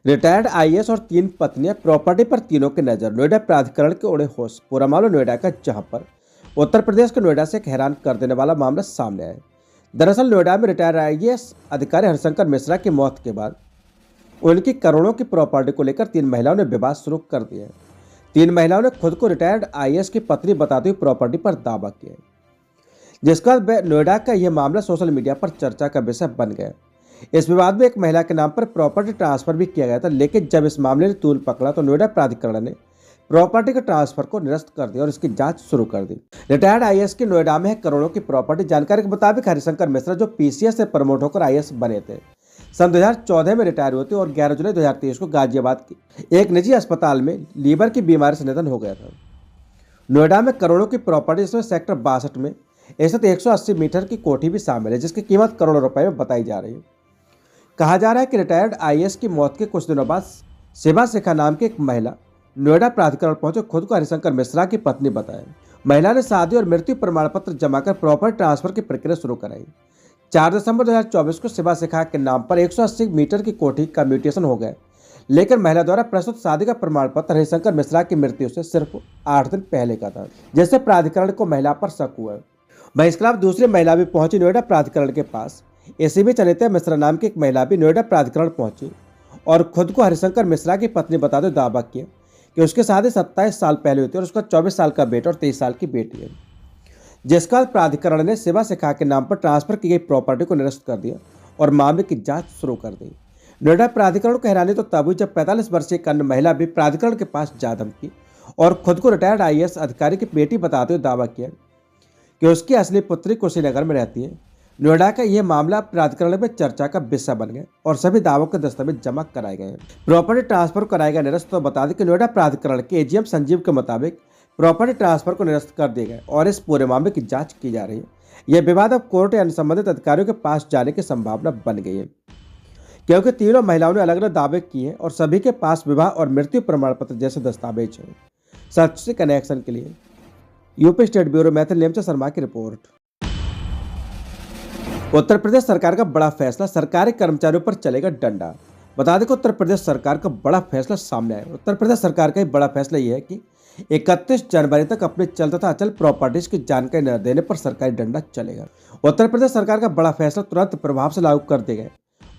Retired IAS और 3 पत्नियां, property पर तीनों की नजर। नोएडा प्राधिकरण के उड़े होश। पूरा मामला नोएडा का, जहां पर उत्तर प्रदेश के नोएडा से एक हैरान कर देने वाला मामला सामने आया है। दरअसल नोएडा में रिटायर्ड आईएएस अधिकारी हरिशंकर मिश्रा की मौत के बाद उनकी करोड़ों की प्रॉपर्टी को लेकर 3 महिलाओं ने विवाद शुरू कर दिया है। 3 महिलाओं ने खुद को रिटायर्ड आईएएस की पत्नी बताते हुए प्रॉपर्टी पर दावा किया है, जिसके बाद नोएडा का यह मामला सोशल मीडिया पर चर्चा का विषय बन गया। इस विवाद में एक महिला के नाम पर प्रॉपर्टी ट्रांसफर भी किया गया था, लेकिन जब इस मामले ने तूल पकड़ा तो नोएडा प्राधिकरण ने प्रॉपर्टी के ट्रांसफर को निरस्त कर दिया और इसकी जांच शुरू कर दी। रिटायर्ड आईएएस की नोएडा में है करोड़ों की प्रॉपर्टी। जानकारी के मुताबिक हरिशंकर मिश्रा, जो पीसीएस से प्रमोट होकर आईएएस बने थे, सन 2014 में रिटायर हुए थे और 11 जुलाई 2023 को गाजियाबाद की एक निजी अस्पताल में लीवर की बीमारी से निधन हो गया था। नोएडा में करोड़ों की प्रॉपर्टी, इसमें सेक्टर 62 में स्थित 180 मीटर की कोठी भी शामिल है, जिसकी कीमत करोड़ों रुपए में बताई जा रही है। कहा जा रहा है कि रिटायर्ड आईएएस की मौत के कुछ दिनों बाद शिवा शेखा नाम की एक महिला नोएडा प्राधिकरण पहुंचे, खुद को हरिशंकर मिश्रा की पत्नी बताया। महिला ने शादी और मृत्यु प्रमाण पत्र जमा कर प्रॉपर्टी ट्रांसफर की प्रक्रिया शुरू कराई। 4 दिसंबर 2024 को शिवा शेखा के नाम पर 180 मीटर की कोठी का म्यूटेशन हो गया, लेकिन महिला द्वारा प्रस्तुत शादी का प्रमाण पत्र हरिशंकर मिश्रा की मृत्यु से सिर्फ 8 दिन पहले का था, जिससे प्राधिकरण को महिला पर शक हुआ। वहीं इसके खिलाफ दूसरी महिला भी पहुंची नोएडा प्राधिकरण के पास। इसी बीच अनिता मिश्रा नाम की एक महिला भी नोएडा प्राधिकरण पहुंची और खुद को हरिशंकर मिश्रा की पत्नी बताते हुए दावा किया कि उसकी शादी 27 साल पहले हुई थी और उसका 24 साल का बेटा और 23 साल की बेटी है। जिसके बाद प्राधिकरण ने शिवा शेखा के नाम पर ट्रांसफर की गई प्रॉपर्टी को निरस्त कर दिया और मामले की जांच शुरू कर दी। नोएडा प्राधिकरण को हैरानी तो तब हुई जब 45 वर्षीय एक अन्य महिला भी प्राधिकरण के पास जा धमकी और खुद को रिटायर्ड आईएएस अधिकारी की बेटी बताते हुए दावा किया कि उसकी असली पुत्री कुशीनगर में रहती है। नोएडा का यह मामला प्राधिकरण में चर्चा का विषय बन गया और सभी दावों के दस्तावेज जमा कराए गए। प्रॉपर्टी ट्रांसफर कराएगा निरस्त। तो बता दें कि नोएडा प्राधिकरण के एजीएम संजीव के मुताबिक प्रॉपर्टी ट्रांसफर को निरस्त कर दिया गया और इस पूरे मामले की जांच की जा रही है। यह विवाद अब कोर्ट या संबंधित अधिकारियों के पास जाने की संभावना बन गई है, क्योंकि तीनों महिलाओं ने अलग अलग दावे किए हैं और सभी के पास विवाह और मृत्यु प्रमाण पत्र जैसे दस्तावेज हैं। सच से कनेक्शन के लिए यूपी स्टेट ब्यूरो मैथिल नेमचा शर्मा की रिपोर्ट। उत्तर प्रदेश सरकार का बड़ा फैसला, सरकारी कर्मचारियों पर चलेगा डंडा। बता दें कि उत्तर प्रदेश सरकार का बड़ा फैसला सामने आया। उत्तर प्रदेश सरकार का बड़ा फैसला यह है कि 31 जनवरी तक अपने चल तथा अचल प्रॉपर्टीज की जानकारी न देने पर सरकारी डंडा चलेगा। उत्तर प्रदेश सरकार का बड़ा फैसला तुरंत प्रभाव से लागू कर दिया गया।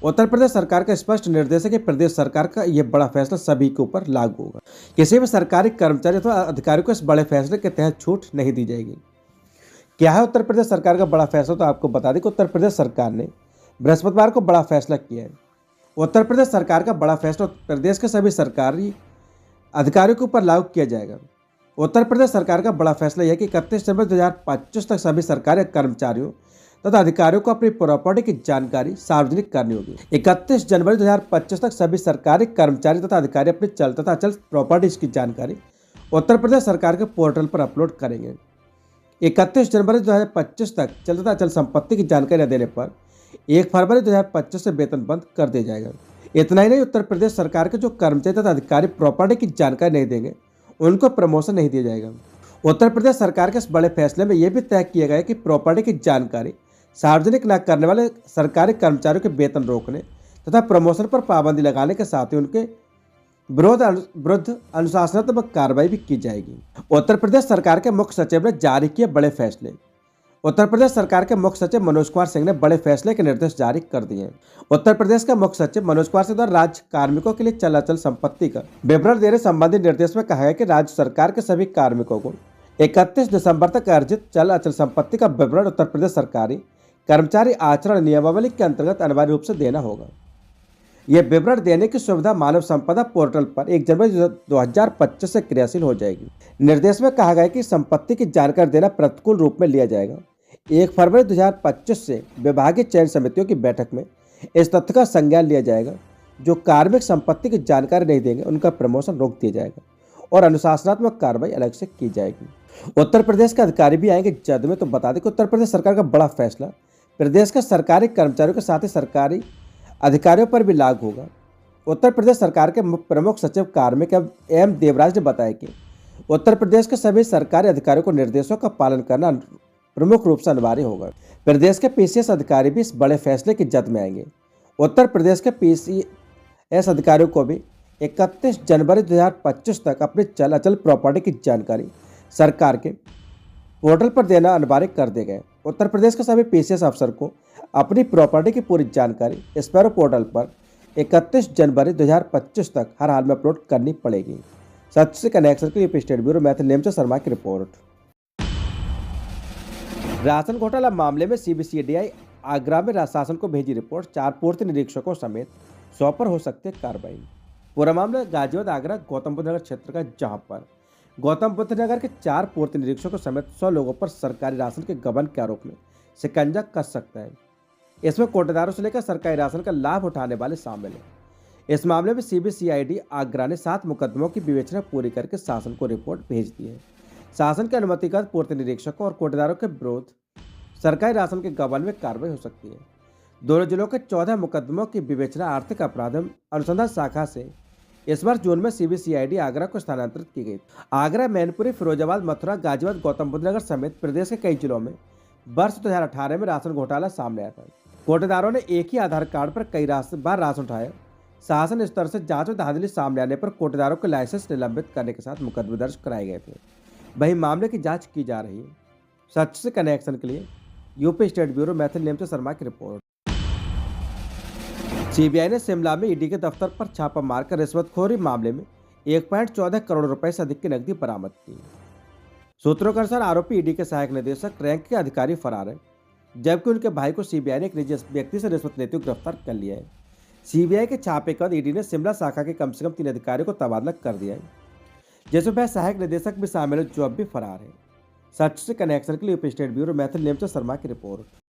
उत्तर प्रदेश सरकार का स्पष्ट निर्देश है कि प्रदेश सरकार का यह बड़ा फैसला सभी के ऊपर लागू होगा। किसी भी सरकारी कर्मचारी अथवा अधिकारी को इस बड़े फैसले के तहत छूट नहीं दी जाएगी। क्या है उत्तर प्रदेश सरकार का बड़ा फैसला? तो आपको बता दें कि उत्तर प्रदेश सरकार ने बृहस्पतिवार को बड़ा फैसला किया है। उत्तर प्रदेश सरकार का बड़ा फैसला प्रदेश के सभी सरकारी अधिकारियों के ऊपर लागू किया जाएगा। उत्तर प्रदेश सरकार का बड़ा फैसला यह कि 31 जनवरी 2025 तक सभी सरकारी कर्मचारियों तथा अधिकारियों को अपनी प्रॉपर्टी की जानकारी सार्वजनिक करनी होगी। 31 जनवरी 2025 तक सभी सरकारी कर्मचारी तथा अधिकारी अपनी चल तथा अचल प्रॉपर्टीज की जानकारी उत्तर प्रदेश सरकार के पोर्टल पर अपलोड करेंगे। 31 जनवरी 2025 तक चल तथा अचल संपत्ति की जानकारी न देने पर 1 फरवरी 2025 से वेतन बंद कर दिया जाएगा। इतना ही नहीं, उत्तर प्रदेश सरकार के जो कर्मचारी तथा अधिकारी प्रॉपर्टी की जानकारी नहीं देंगे उनको प्रमोशन नहीं दिया जाएगा। उत्तर प्रदेश सरकार के इस बड़े फैसले में यह भी तय किया गया कि प्रॉपर्टी की जानकारी सार्वजनिक न करने वाले सरकारी कर्मचारियों के वेतन रोकने तथा प्रमोशन पर पाबंदी लगाने के साथ ही उनके विरुद्ध अनुशासनात्मक कार्रवाई भी की जाएगी। उत्तर प्रदेश सरकार के मुख्य सचिव ने जारी किए बड़े फैसले। उत्तर प्रदेश सरकार के मुख्य सचिव मनोज कुमार सिंह ने बड़े फैसले के निर्देश जारी कर दिए हैं। उत्तर प्रदेश का मुख्य सचिव मनोज कुमार सिंह द्वारा राज्य कार्मिकों के लिए चल अचल संपत्ति का विवरण देने संबंधी निर्देश में कहा है कि राज्य सरकार के सभी कार्मिकों को 31 दिसंबर तक अर्जित चल अचल संपत्ति का विवरण उत्तर प्रदेश सरकारी कर्मचारी आचरण नियमावली के अंतर्गत अनिवार्य रूप से देना होगा। यह विवरण देने की सुविधा मानव संपदा पोर्टल पर 1 जनवरी 2025 से क्रियाशील हो जाएगी। निर्देश में कहा गया कि संपत्ति की जानकारी देना प्रतिकूल रूप में लिया जाएगा। 1 फरवरी 2025 से विभागीय चयन समितियों की बैठक में इस तथ्य का संज्ञान लिया जाएगा। जो कार्मिक संपत्ति की जानकारी नहीं देंगे उनका प्रमोशन रोक दिया जाएगा और अनुशासनात्मक कार्रवाई अलग से की जाएगी। उत्तर प्रदेश के अधिकारी भी आएंगे जद में। तो बता दें कि उत्तर प्रदेश सरकार का बड़ा फैसला प्रदेश के सरकारी कर्मचारियों के साथ ही सरकारी अधिकारियों पर भी लागू होगा। उत्तर प्रदेश सरकार के प्रमुख सचिव कार्मिक एम देवराज ने बताया कि उत्तर प्रदेश के सभी सरकारी अधिकारियों को निर्देशों का पालन करना प्रमुख रूप से अनिवार्य होगा। प्रदेश के पीसीएस अधिकारी भी इस बड़े फैसले की जद में आएंगे। उत्तर प्रदेश के ऐसे अधिकारियों को भी 31 जनवरी 2025 तक अपनी चल अचल प्रॉपर्टी की जानकारी सरकार के पोर्टल पर देना अनिवार्य कर दिया गया है। उत्तर प्रदेश के सभी पीसीएस अफसर को अपनी प्रॉपर्टी की पूरी जानकारी स्पैरो पोर्टल पर 31 जनवरी 2025 तक हर हाल में अपलोड करनी पड़ेगी। सच से कनेक्शन के लिए स्टेट ब्यूरो मैथिल नेमचा शर्मा की रिपोर्ट। राशन घोटाला मामले में सीबीसीआईडी आगरा में शासन को भेजी रिपोर्ट। 4 पूर्ति निरीक्षकों समेत 100 पर हो सकती है कार्रवाई। पूरा मामला गाजियाबाद आगरा गौतम बुद्ध नगर क्षेत्र का, जहां पर गौतम बुद्ध नगर के 4 पूर्ति निरीक्षकों समेत 100 लोगों पर सरकारी राशन के गबन के आरोप में शिकंजा कस सकता है। इसमें कोटेदारों से लेकर सरकारी राशन का लाभ उठाने वाले शामिल हैं। इस मामले में सीबीसीआईडी आगरा ने 7 मुकदमों की विवेचना पूरी करके शासन को रिपोर्ट भेज दी है। शासन की अनुमति के बाद पूर्ति निरीक्षकों और कोटेदारों के विरुद्ध सरकारी राशन के गबन में कार्रवाई हो सकती है। दोनों जिलों के 14 मुकदमों की विवेचना आर्थिक अपराध अनुसंधान शाखा से इस वर्ष जून में सीबीसीआईडी आगरा को स्थानांतरित की गई। आगरा, मैनपुरी, फिरोजाबाद, मथुरा, गाजियाबाद, गौतम बुद्ध नगर समेत प्रदेश के कई जिलों में वर्ष 2018 में राशन घोटाला सामने आया था। कोटेदारों ने एक ही आधार कार्ड पर कई बार राशन उठाया। शासन स्तर से जांच और धांधली सामने आने पर कोटेदारों के लाइसेंस निलंबित करने के साथ मुकदमे दर्ज कराए गए थे। वहीं मामले की जांच की जा रही है। सच से कनेक्शन के लिए यूपी स्टेट ब्यूरो मैथिल नेमचा शर्मा की रिपोर्ट। सीबीआई ने शिमला में ईडी के दफ्तर पर छापा मारकर रिश्वतखोरी मामले में 1.14 करोड़ रुपए से अधिक की नकदी बरामद की। सूत्रों के अनुसार आरोपी ईडी के सहायक निदेशक रैंक के अधिकारी फरार है, जबकि उनके भाई को सीबीआई ने एक निजी व्यक्ति से रिश्वत लेते हुए गिरफ्तार कर लिया है। सीबीआई के छापे के बाद ईडी ने शिमला शाखा के कम से कम 3 अधिकारियों को तबादला कर दिया है, जिसमें वह सहायक निदेशक भी शामिल है, जो अब भी फरार है। सच से कनेक्शन के लिए यूपी स्टेट ब्यूरो मैथिल नेमचा शर्मा की रिपोर्ट।